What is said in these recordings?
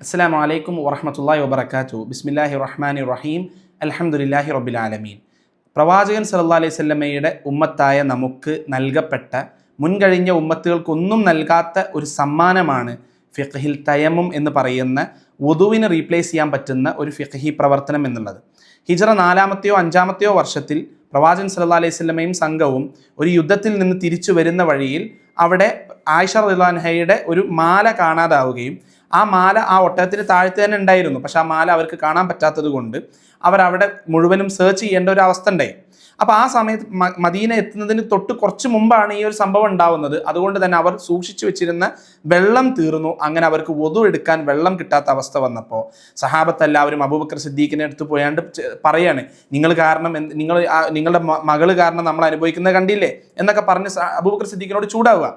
അസ്സലാമു അലൈക്കും വറഹ്മത്തുള്ളാഹി വബറകാതുഹു. ബിസ്മില്ലാഹിർ റഹ്മാനിർ റഹീം. അൽഹംദുലില്ലാഹി റബ്ബിൽ ആലമീൻ. പ്രവാചകൻ സല്ലല്ലാഹു അലൈഹി വസല്ലമയുടെ ഉമ്മത്തായ നമുക്ക് നൽകപ്പെട്ട മുൻകഴിഞ്ഞ ഉമ്മത്തുകൾക്കൊന്നും നൽകാത്ത ഒരു സമ്മാനമാണ് ഫിഖ്ഹിൽ തയമ്മും എന്ന് പറയുന്ന വുദുവിനെ റീപ്ലേസ് ചെയ്യാൻ പറ്റുന്ന ഒരു ഫിഖ്ഹി പ്രവർത്തനം എന്നുള്ളത്. ഹിജ്റ 4-ാമത്തെയോ 5-ാമത്തെയോ വർഷത്തിൽ പ്രവാചകൻ സല്ലല്ലാഹു അലൈഹി വസല്ലമയും സംഘവും ഒരു യുദ്ധത്തിൽ നിന്ന് തിരിച്ചു വരുന്ന വഴിയിൽ അവിടെ ആയിഷ റളിയല്ലാഹു അൻഹയുടെ ഒരു മാല കാണാതാവുകയും ആ മാല ആ ഒട്ടകത്തിന് താഴത്ത് തന്നെ ഉണ്ടായിരുന്നു. പക്ഷെ ആ മാല അവർക്ക് കാണാൻ പറ്റാത്തത് കൊണ്ട് അവരവിടെ മുഴുവനും സെർച്ച് ചെയ്യേണ്ട ഒരു അവസ്ഥ ഉണ്ടായി. അപ്പോൾ ആ സമയത്ത് മദീന എത്തുന്നതിന് തൊട്ട് കുറച്ച് മുമ്പാണ് ഈ ഒരു സംഭവം ഉണ്ടാവുന്നത്. അതുകൊണ്ട് തന്നെ അവർ സൂക്ഷിച്ചു വെച്ചിരുന്ന വെള്ളം തീർന്നു. അങ്ങനെ അവർക്ക് വുദു എടുക്കാൻ വെള്ളം കിട്ടാത്ത അവസ്ഥ വന്നപ്പോൾ സഹാബത്ത് എല്ലാവരും അബൂബക്കർ സിദ്ദീഖിനെ അടുത്ത് പോയാണ്ട് പറയാണ്, നിങ്ങൾ കാരണം നിങ്ങളുടെ മകള് കാരണം നമ്മൾ അനുഭവിക്കുന്നത് കണ്ടില്ലേ എന്നൊക്കെ പറഞ്ഞ് അബൂബക്കർ സിദ്ദീഖിനോട് ചൂടാവുക.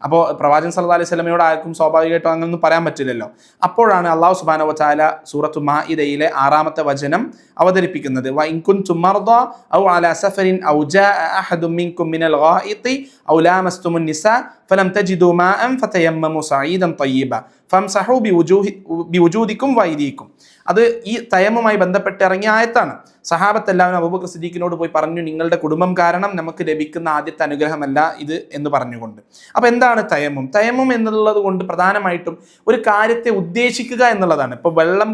അപ്പോൾ പ്രവാചകൻ സല്ലല്ലാഹു അലൈഹി വസല്ലമയോട് ആർക്കും സ്വാഭാവികമായിട്ടും അങ്ങനൊന്നും പറയാൻ പറ്റില്ലല്ലോ. അപ്പോഴാണ് അല്ലാഹു സുബ്ഹാനഹു വ തആല സൂറത്തു മാഇദയിലെ 6-ാമത്തെ വചനം അവതരിപ്പിക്കുന്നത്. വ ഇൻ കുൻതും മർദാ ഔ അലാ സഫരിൻ ഔ ജാഅ അഹദും മിൻകും മിനൽ ഗായിതി ഔ ലാമസ്തുമുൻ നിസാ ഫലം തജിദു മാഅൻ ഫതയമ്മമു സഈദൻ തയ്യിബ ഫംസഹു ബിവുജൂദിക്കും വൈദിക്കും. അത് ഈ തയമ്മുമായി ബന്ധപ്പെട്ട് ഇറങ്ങിയ ആയത്താണ്. സഹാബത്ത് എല്ലാവരും അബൂബക്കർ സിദ്ദീഖിനോട് പോയി പറഞ്ഞു, നിങ്ങളുടെ കുടുംബം കാരണം നമുക്ക് ലഭിക്കുന്ന ആദ്യത്തെ അനുഗ്രഹമല്ല ഇത് എന്ന് പറഞ്ഞുകൊണ്ട്. അപ്പോൾ എന്താണ് തയമ്മും? തയമ്മും എന്നുള്ളത് കൊണ്ട് പ്രധാനമായിട്ടും ഒരു കാര്യത്തെ ഉദ്ദേശിക്കുക എന്നുള്ളതാണ്. ഇപ്പോൾ വെള്ളം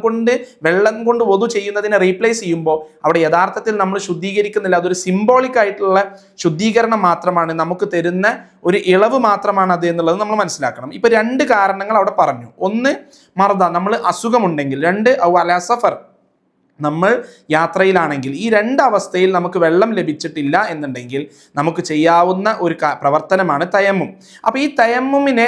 കൊണ്ട് വുദു ചെയ്യുന്നതിനെ റീപ്ലേസ് ചെയ്യുമ്പോൾ അവിടെ യഥാർത്ഥത്തിൽ നമ്മൾ ശുദ്ധീകരിക്കുന്നില്ല. അതൊരു സിംബോളിക് ആയിട്ടുള്ള ശുദ്ധീകരണം മാത്രമാണ്, നമുക്ക് തരുന്ന ഒരു ഇളവ് മാത്രമാണ് അത് എന്നുള്ളത് നമ്മൾ മനസ്സിലാക്കണം. ഇപ്പൊ 2 കാരണങ്ങൾ അവിടെ പറഞ്ഞു. ഒന്ന് മർദ, നമ്മൾ അസുഖമുണ്ടെങ്കിൽ. 2 ഔ അലാ സഫർ, നമ്മൾ യാത്രയിലാണെങ്കിൽ. ഈ 2 അവസ്ഥയിൽ നമുക്ക് വെള്ളം ലഭിച്ചിട്ടില്ല എന്നുണ്ടെങ്കിൽ നമുക്ക് ചെയ്യാവുന്ന ഒരു പ്രവർത്തനമാണ് തയമ്മും. അപ്പോൾ ഈ തയമ്മുമിനെ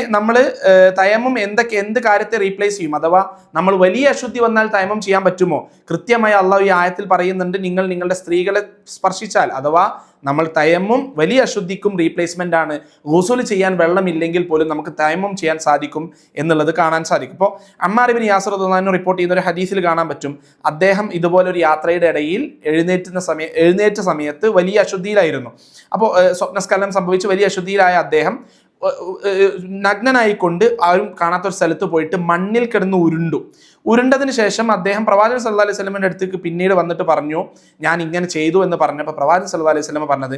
തയമ്മും എന്ത് കാര്യത്തെ റീപ്ലേസ് ചെയ്യും? അഥവാ നമ്മൾ വലിയ അശുദ്ധി വന്നാൽ തയമ്മും ചെയ്യാൻ പറ്റുമോ? കൃത്യമായി അള്ളാഹു ഈ ആയത്തിൽ പറയുന്നുണ്ട്, നിങ്ങളുടെ സ്ത്രീകളെ സ്പർശിച്ചാൽ, അഥവാ നമ്മൾ തയമ്മും വലിയ അശുദ്ധിക്കും റീപ്ലേസ്മെന്റ് ആണ്. ഗുസ്ൽ ചെയ്യാൻ വെള്ളമില്ലെങ്കിൽ പോലും നമുക്ക് തയമ്മും ചെയ്യാൻ സാധിക്കും എന്നുള്ളത് കാണാൻ സാധിക്കും. ഇപ്പോൾ അമ്മാർ ഇബ്നു യാസിർ റളിയല്ലാഹു അൻഹു റിപ്പോർട്ട് ചെയ്യുന്ന ഒരു ഹദീസിൽ കാണാൻ പറ്റും, അദ്ദേഹം ഇതുപോലെ ഒരു യാത്രയുടെ ഇടയിൽ എഴുന്നേറ്റ സമയത്ത് വലിയ അശുദ്ധിയിലായിരുന്നു. അപ്പോൾ സ്വപ്നസ്ഖലനം സംഭവിച്ച് വലിയ അശുദ്ധിയിലായ അദ്ദേഹം നഗ്നനായിക്കൊണ്ട് ആരും കാണാത്തൊരു സ്ഥലത്ത് പോയിട്ട് മണ്ണിൽ കിടന്ന് ഉരുണ്ടതിന് ശേഷം അദ്ദേഹം പ്രവാചകൻ സല്ലല്ലാഹു അലൈഹി വസല്ലമയുടെ അടുത്തേക്ക് പിന്നീട് വന്നിട്ട് പറഞ്ഞു, ഞാൻ ഇങ്ങനെ ചെയ്തു എന്ന് പറഞ്ഞപ്പോൾ പ്രവാചകൻ സല്ലല്ലാഹു അലൈഹി വസല്ലമ പറഞ്ഞത്,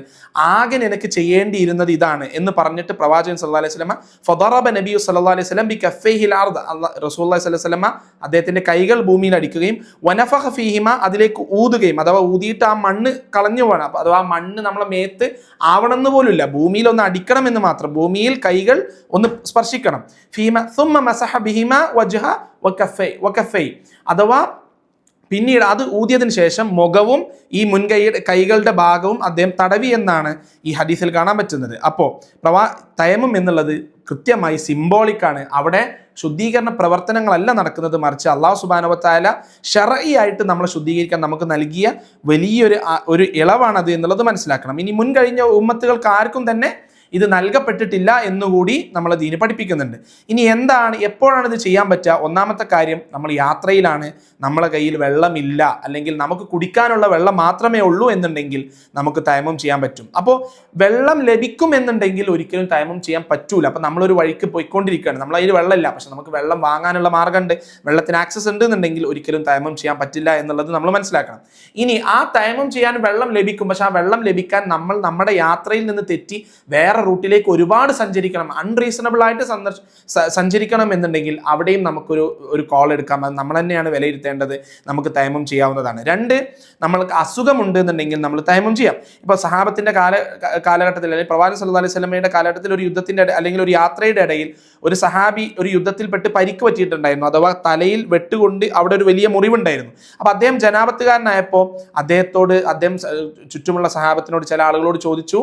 ആകെ നിനക്ക് ചെയ്യേണ്ടിയിരുന്നത് ഇതാണ് എന്ന് പറഞ്ഞിട്ട് പ്രവാചകൻ സല്ലല്ലാഹു അലൈഹി വസല്ലമ ഫദറബ നബിയു സല്ലല്ലാഹു അലൈഹി വസല്ലം ബികഫൈഹിൽ അർദ്, റസൂലുള്ളാഹി സ്വല്ലല്ലാഹു അലൈഹി വസല്ലമ അദ്ദേഹത്തിന്റെ കൈകൾ ഭൂമിയിൽ അടിക്കുകയും വനഫഖ ഫീഹിമ, അതിലേക്ക് ഊതുകയും, അഥവാ ഊതിയിട്ട് ആ മണ്ണ് കളഞ്ഞു പോകണം. അഥവാ ആ മണ്ണ് നമ്മളെ മേത്ത് ആവണമെന്ന് പോലുമില്ല, ഭൂമിയിൽ ഒന്ന് അടിക്കണം എന്ന് മാത്രം, ഭൂമിയിൽ കൈകൾ ഒന്ന് സ്പർശിക്കണം. ഫീമ സുമ്മ മസഹ ബിഹിമ വജ്ഹ വകഫൈ, അഥവാ പിന്നീട് അത് ഊതിയതിനു ശേഷം മുഖവും ഈ കൈകളുടെ ഭാഗവും അദ്ദേഹം തടവി എന്നാണ് ഈ ഹദീസിൽ കാണാൻ പറ്റുന്നത്. അപ്പോൾ തയമ്മും എന്നുള്ളത് കൃത്യമായി സിംബോളിക്കാണ്. അവിടെ ശുദ്ധീകരണ പ്രവർത്തനങ്ങളല്ല നടക്കുന്നത്, മറിച്ച് അല്ലാഹു സുബ്ഹാനഹു വ തആല ശർഈ ആയിട്ട് നമ്മളെ ശുദ്ധീകരിക്കാൻ നമുക്ക് നൽകിയ വലിയൊരു ഇളവാണത് എന്നുള്ളത് മനസ്സിലാക്കണം. ഇനി മുൻകഴിഞ്ഞ ഉമ്മത്തുകൾക്ക് ആർക്കും തന്നെ ഇത് നൽകപ്പെട്ടിട്ടില്ല എന്നുകൂടി നമ്മൾ ദീന് പഠിപ്പിക്കുന്നുണ്ട്. ഇനി എപ്പോഴാണ് ഇത് ചെയ്യാൻ പറ്റുക? ഒന്നാമത്തെ കാര്യം, നമ്മൾ യാത്രയിലാണ്, നമ്മളെ കയ്യിൽ വെള്ളമില്ല, അല്ലെങ്കിൽ നമുക്ക് കുടിക്കാനുള്ള വെള്ളം മാത്രമേ ഉള്ളൂ എന്നുണ്ടെങ്കിൽ നമുക്ക് തയമ്മും ചെയ്യാൻ പറ്റും. അപ്പോൾ വെള്ളം ലഭിക്കും എന്നുണ്ടെങ്കിൽ ഒരിക്കലും തയമ്മും ചെയ്യാൻ പറ്റൂല. അപ്പോൾ നമ്മളൊരു വഴിക്ക് പോയിക്കൊണ്ടിരിക്കുകയാണ്, നമ്മൾ അതിൽ വെള്ളമില്ല, പക്ഷെ നമുക്ക് വെള്ളം വാങ്ങാനുള്ള മാർഗ്ഗമുണ്ട്, വെള്ളത്തിന് ആക്സസ് ഉണ്ട് എന്നുണ്ടെങ്കിൽ ഒരിക്കലും തയമ്മും ചെയ്യാൻ പറ്റില്ല എന്നുള്ളത് നമ്മൾ മനസ്സിലാക്കണം. ഇനി ആ തയമ്മും ചെയ്യാൻ വെള്ളം ലഭിക്കും, പക്ഷെ ആ വെള്ളം ലഭിക്കാൻ നമ്മൾ നമ്മുടെ യാത്രയിൽ നിന്ന് തെറ്റി വേറെ റൂട്ടിലേക്ക് ഒരുപാട് സഞ്ചരിക്കണം, അൺറീസണബിൾ ആയിട്ട് സഞ്ചരിക്കണം എന്നുണ്ടെങ്കിൽ അവിടെയും നമുക്കൊരു കോൾ എടുക്കാം. അത് നമ്മൾ തന്നെയാണ് വിലയിരുത്തേണ്ടത്. നമുക്ക് തയമ്മും ചെയ്യാവുന്നതാണ്. 2, നമ്മൾക്ക് അസുഖമുണ്ട് എന്നുണ്ടെങ്കിൽ നമ്മൾ തയമ്മും ചെയ്യാം. ഇപ്പോൾ സഹാബത്തിന്റെ കാലഘട്ടത്തിൽ, അല്ലെങ്കിൽ പ്രവാചകൻ സല്ലല്ലാഹു അലൈഹി വസല്ലമയുടെ കാലഘട്ടത്തിൽ ഒരു യുദ്ധത്തിന്റെ അല്ലെങ്കിൽ ഒരു യാത്രയുടെ ഇടയിൽ ഒരു സഹാബി ഒരു യുദ്ധത്തിൽപ്പെട്ട് പരിക്ക് പറ്റിയിട്ടുണ്ടായിരുന്നു, അഥവാ തലയിൽ വെട്ടുകൊണ്ട് അവിടെ ഒരു വലിയ മുറിവുണ്ടായിരുന്നു. അപ്പോൾ അദ്ദേഹം ജനാപത്തുകാരനായപ്പോൾ അദ്ദേഹം ചുറ്റുമുള്ള സഹാബത്തിനോട്, ചില ആളുകളോട് ചോദിച്ചു,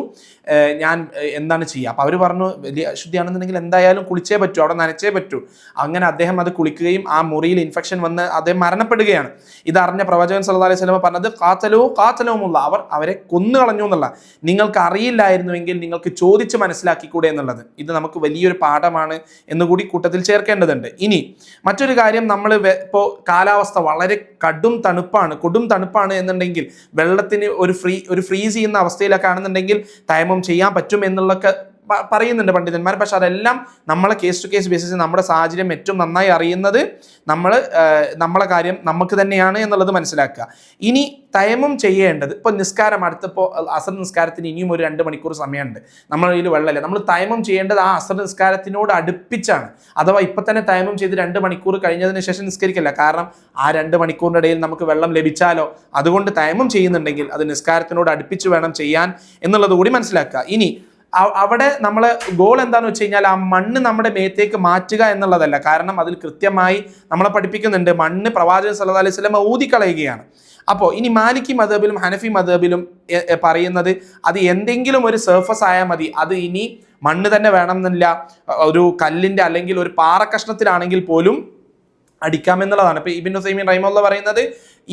ഞാൻ എന്താണ് ചെയ്യുക? അപ്പോൾ അവർ പറഞ്ഞു, വലിയ അശുദ്ധിയാണെന്നുണ്ടെങ്കിൽ എന്തായാലും കുളിച്ചേ പറ്റൂ, അവിടെ നനച്ചേ പറ്റൂ. അങ്ങനെ അദ്ദേഹം അത് കുളിക്കുകയും ആ മുറിയിൽ ഇൻഫെക്ഷൻ വന്ന് അദ്ദേഹം മരണപ്പെടുകയാണ്. ഇതറിഞ്ഞ പ്രവാചകൻ സല്ലല്ലാഹു അലൈഹി വസല്ലം പറഞ്ഞത്, ഖാതലൂമുള്ള, അവരെ കൊന്നു കളഞ്ഞു എന്നുള്ള. നിങ്ങൾക്ക് അറിയില്ലായിരുന്നുവെങ്കിൽ നിങ്ങൾക്ക് ചോദിച്ച് മനസ്സിലാക്കിക്കൂടെ എന്നുള്ളത്. ഇത് നമുക്ക് വലിയൊരു പാഠമാണ് എന്നുകൂടി കൂട്ടത്തിൽ ചേർക്കേണ്ടതുണ്ട്. ഇനി മറ്റൊരു കാര്യം, നമ്മൾ ഇപ്പോൾ കാലാവസ്ഥ വളരെ കൊടും തണുപ്പാണ് എന്നുണ്ടെങ്കിൽ, വെള്ളത്തിന് ഒരു ഫ്രീസ് ചെയ്യുന്ന അവസ്ഥയിലൊക്കെ ആണെന്നുണ്ടെങ്കിൽ തയമ്മും ചെയ്യാൻ പറ്റും എന്നുള്ളൊക്കെ പറയുന്നുണ്ട് പണ്ഡിതന്മാർ. പക്ഷെ അതെല്ലാം നമ്മളെ കേസ് ടു കേസ് ബേസിസ് നമ്മുടെ സാഹചര്യം ഏറ്റവും നന്നായി അറിയുന്നത് നമ്മളെ കാര്യം നമുക്ക് തന്നെയാണ് എന്നുള്ളത് മനസ്സിലാക്കുക. ഇനി തയമ്മും ചെയ്യേണ്ടത്, ഇപ്പോൾ നിസ്കാരം അടുത്തപ്പോൾ അസർ നിസ്കാരത്തിന് ഇനിയും ഒരു 2 മണിക്കൂർ സമയമുണ്ട്, നമ്മുടെ കയ്യിൽ വെള്ളമില്ല, നമ്മൾ തയമ്മും ചെയ്യേണ്ടത് ആ അസർ നിസ്കാരത്തിനോട് അടുപ്പിച്ചാണ്. അഥവാ ഇപ്പം തന്നെ തയമ്മും ചെയ്ത് 2 മണിക്കൂർ കഴിഞ്ഞതിന് ശേഷം നിസ്കരിക്കില്ല. കാരണം ആ 2 മണിക്കൂറിൻ്റെ ഇടയിൽ നമുക്ക് വെള്ളം ലഭിച്ചാലോ. അതുകൊണ്ട് തയമ്മും ചെയ്യുന്നുണ്ടെങ്കിൽ അത് നിസ്കാരത്തിനോട് അടുപ്പിച്ച് വേണം ചെയ്യാൻ എന്നുള്ളത് കൂടി മനസ്സിലാക്കുക. ഇനി അവിടെ നമ്മളെ ഗോൾ എന്താണെന്ന് വെച്ച് കഴിഞ്ഞാൽ ആ മണ്ണ് നമ്മുടെ മേത്തേക്ക് മാറ്റുക എന്നുള്ളതല്ല. കാരണം അതിൽ കൃത്യമായി നമ്മളെ പഠിപ്പിക്കുന്നുണ്ട്, മണ്ണ് പ്രവാചകൻ സല്ലല്ലാഹു അലൈഹി വസല്ലം ഊതിക്കളയുകയാണ്. അപ്പോൾ ഇനി മാലിക്കി മദ്ഹബിലും ഹനഫി മദ്ഹബിലും പറയുന്നത് അത് എന്തെങ്കിലും ഒരു സർഫസ് ആയാൽ മതി, അത് ഇനി മണ്ണ് തന്നെ വേണമെന്നില്ല, ഒരു കല്ലിൻ്റെ അല്ലെങ്കിൽ ഒരു പാറക്കഷ്ണത്തിലാണെങ്കിൽ പോലും അടിക്കാമെന്നുള്ളതാണ്. ഇപ്പോൾ ഇബ്നു ഉസൈമീൻ റഹിമഹുല്ലാഹ് പറയുന്നത്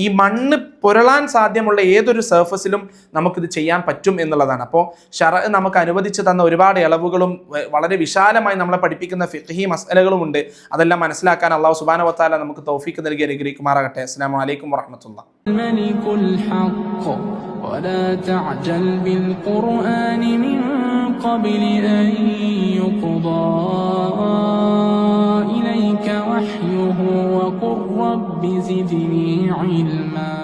ഈ മണ്ണ് പുരളാൻ സാധ്യമുള്ള ഏതൊരു സർഫസിലും നമുക്കിത് ചെയ്യാൻ പറ്റും എന്നുള്ളതാണ്. അപ്പോൾ ശറഅ് നമുക്ക് അനുവദിച്ചു തന്ന ഒരുപാട് ഇളവുകളും വളരെ വിശാലമായി നമ്മളെ പഠിപ്പിക്കുന്ന ഫിഖ്ഹി മസ്അലകളും ഉണ്ട്. അതെല്ലാം മനസ്സിലാക്കാൻ അല്ലാഹു സുബ്ഹാനഹു വ തആല നമുക്ക് തൗഫീഖ് നൽകി അനുഗ്രഹിക്കുമാറാകട്ടെ. അസ്സലാമു അലൈക്കും വറഹ്മത്തുള്ളാഹി. ولا تعجل بالقرآن من قبل أن يقضى إليك وحيه وقل رب زدني علما